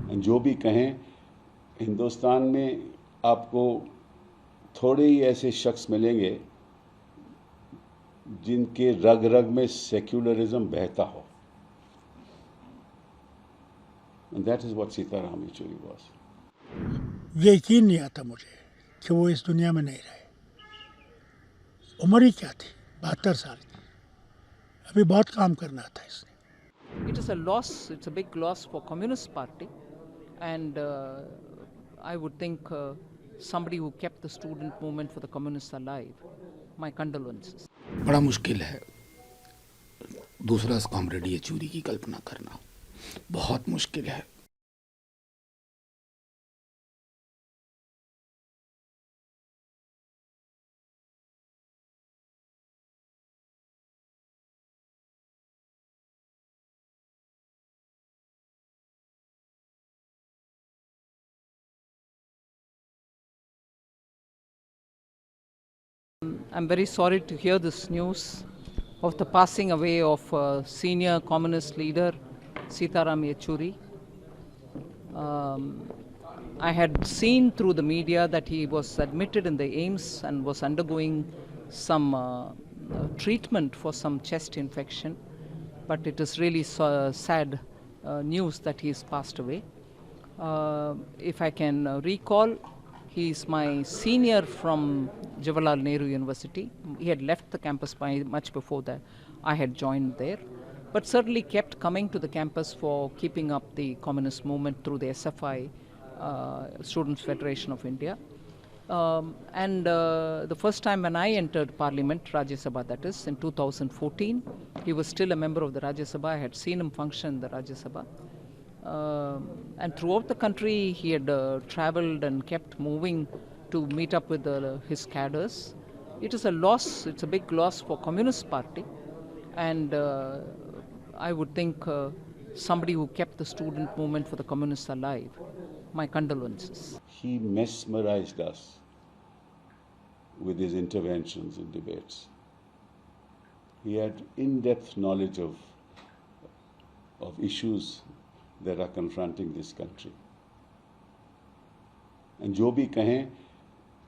जो भी कहें, हिंदुस्तान में आपको थोड़े ही ऐसे शख्स मिलेंगे जिनके रग रग में सेक्युलरिज्म बहता हो। And that is what Sitaram Yechuri was. ये यकीन नहीं आता मुझे कि वो इस दुनिया में नहीं रहे। उम्र ही क्या थी, 72 साल की। अभी बहुत काम करना था इसने। It is a loss, it's a big loss for Communist Party, and I would think somebody who kept the student movement for the communists alive. My condolences. बड़ा मुश्किल है दूसरा कॉमरेड येचूरी की कल्पना करना, बहुत मुश्किल है। I'm very sorry to hear this news of the passing away of senior communist leader Sitaram Yechuri. I had seen through the media that he was admitted in the AIIMS and was undergoing some treatment for some chest infection, but it is really sad news that he has passed away. If I can recall, he is my senior from Jawaharlal Nehru University. He had left the campus by much before that I had joined there, but certainly kept coming to the campus for keeping up the communist movement through the SFI, Students' Federation of India. The first time when I entered Parliament, Rajya Sabha that is, in 2014, he was still a member of the Rajya Sabha. I had seen him function in the Rajya Sabha. And throughout the country, he had traveled and kept moving to meet up with his cadres. It is a loss, it's a big loss for Communist Party. And I would think somebody who kept the student movement for the communists alive. My condolences. He mesmerized us with his interventions in debates. He had in-depth knowledge of issues that are confronting this country. And जो भी कहें,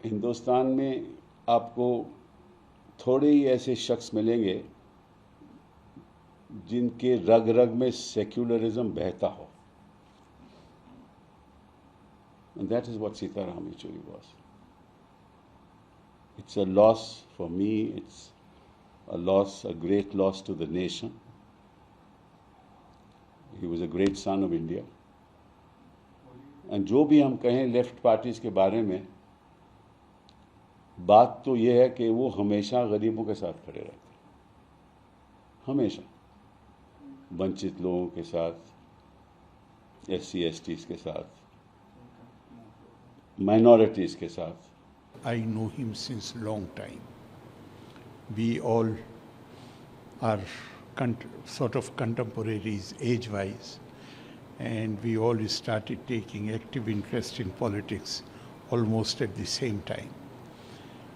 हिंदुस्तान में आपको थोड़े ही ऐसे शख्स मिलेंगे जिनके रग रग में सेक्युलरिज्म बहता हो। And that is what Sitaram Yechuri was. It's a loss for me, it's a loss, a great loss to the nation. He was a great son of India. And जो भी हम कहें लेफ्ट पार्टीज के बारे में, बात तो ये है कि वो हमेशा गरीबों के साथ खड़े रहते हैं, हमेशा वंचित लोगों के साथ, SC STs के साथ, minorities के साथ. I know him since long time. We all are sort of contemporaries age-wise, and we all started taking active interest in politics almost at the same time.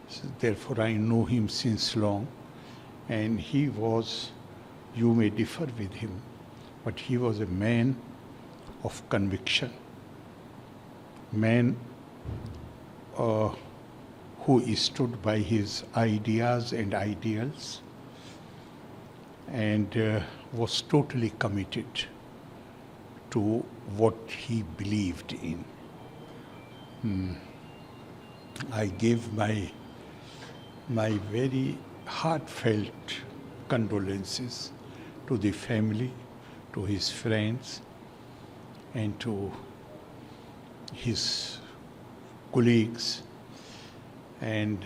So therefore, I know him since long, and he was, you may differ with him, but he was a man of conviction, man who stood by his ideas and ideals, and was totally committed to what he believed in. I give my very heartfelt condolences to the family, to his friends, and to his colleagues, and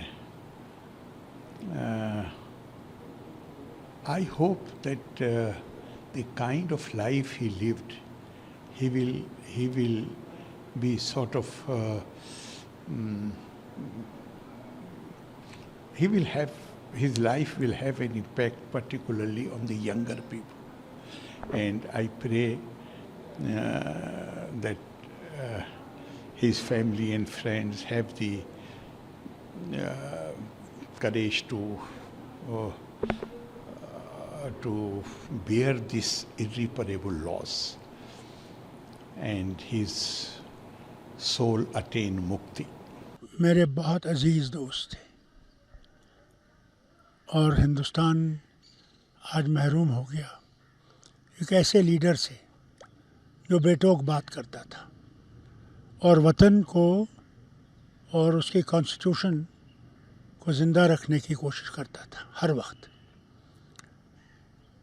I hope that the kind of life he lived, he will be sort of he will have, his life will have an impact particularly on the younger people, and I pray that his family and friends have the courage to bear this irreparable loss. and his soul attain mukti. मेरे बहुत अजीज़ दोस्त थे और हिंदुस्तान आज महरूम हो गया एक ऐसे लीडर से जो बेटोक बात करता था और वतन को और उसके कॉन्स्टिट्यूशन को ज़िंदा रखने की कोशिश करता था। हर वक्त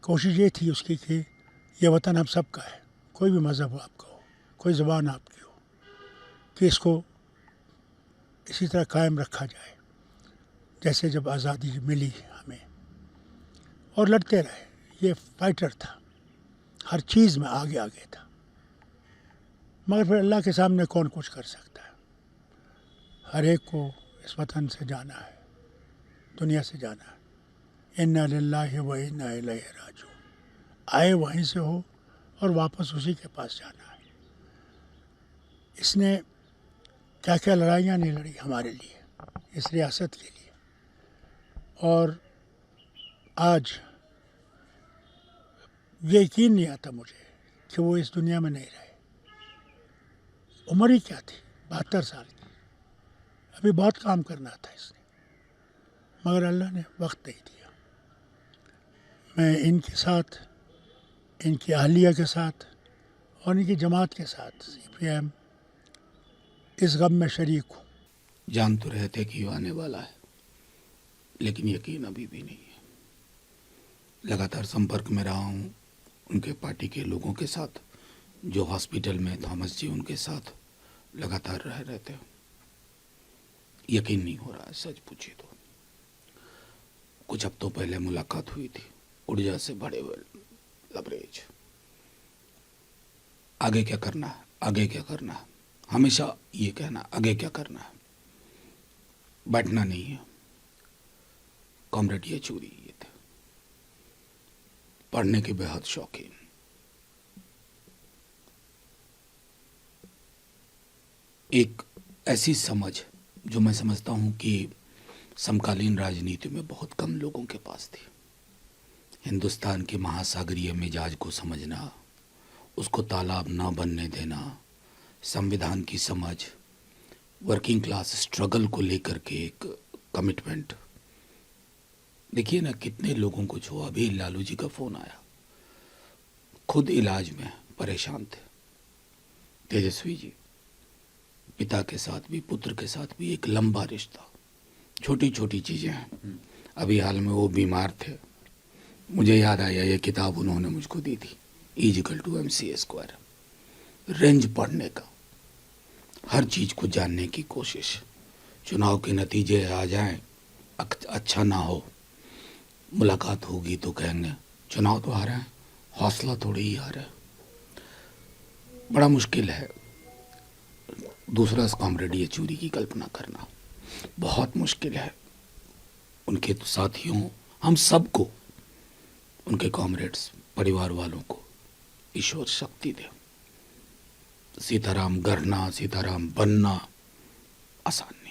कोशिश ये थी उसकी कि ये वतन हम सब का है, कोई भी मज़हब हो आपका हो, कोई ज़बान आपकी हो, कि इसको इसी तरह कायम रखा जाए जैसे जब आज़ादी मिली हमें, और लड़ते रहे। ये फाइटर था, हर चीज़ में आगे आगे था। मगर फिर अल्लाह के सामने कौन कुछ कर सकता है। हर एक को इस वतन से जाना है, दुनिया से जाना है। इन्ना लिल्लाहि व इन्ना इलैहि राजिऊन। आए वहीं से हो और वापस उसी के पास जाना है। इसने क्या क्या लड़ाइयाँ नहीं लड़ी हमारे लिए, इस रियासत के लिए। और आज ये यकीन नहीं आता मुझे कि वो इस दुनिया में नहीं रहे। उम्र ही क्या थी, 72 साल की। अभी बहुत काम करना था इसने, मगर अल्लाह ने वक्त नहीं दिया। मैं इनके साथ, इनकी अहलिया के साथ और इनकी जमात के साथ CPIM इस गम में शरीक हूँ। जान तो रहे थे कि वो आने वाला है, लेकिन यकीन अभी भी नहीं है। लगातार संपर्क में रहा हूँ उनके पार्टी के लोगों के साथ, जो हॉस्पिटल में थॉमस जी उनके साथ लगातार रह रहे थे। यकीन नहीं हो रहा है, सच पूछे तो। कुछ हफ्तों पहले मुलाकात हुई थी, ऊर्जा से भरे हुए लबरेज। आगे क्या करना है, आगे क्या करना है, हमेशा ये कहना आगे क्या करना है, बैठना नहीं है। कॉमरेड येचूरी ये थे, पढ़ने के बेहद शौकीन। एक ऐसी समझ जो मैं समझता हूं कि समकालीन राजनीति में बहुत कम लोगों के पास थी। हिंदुस्तान के महासागरीय मिजाज को समझना, उसको तालाब ना बनने देना, संविधान की समझ, वर्किंग क्लास स्ट्रगल को लेकर के एक कमिटमेंट। देखिए ना कितने लोगों को छुआ। अभी लालू जी का फोन आया, खुद इलाज में परेशान थे। तेजस्वी जी, पिता के साथ भी पुत्र के साथ भी एक लंबा रिश्ता, छोटी छोटी चीजें हैं। अभी हाल में वो बीमार थे, मुझे याद आया ये किताब उन्होंने मुझको दी थी, E=MC²। रेंज पढ़ने का, हर चीज को जानने की कोशिश। चुनाव के नतीजे आ जाएं, अच्छा ना हो, मुलाकात होगी तो कहेंगे चुनाव तो आ रहा है, हौसला थोड़ी ही आ रहा है। बड़ा मुश्किल है दूसरा कॉमरेड येचूरी की कल्पना करना, बहुत मुश्किल है। उनके तो साथियों, हम सबको, उनके कॉमरेड्स, परिवार वालों को ईश्वर शक्ति दे। सीताराम गढ़ना, सीताराम बनना आसान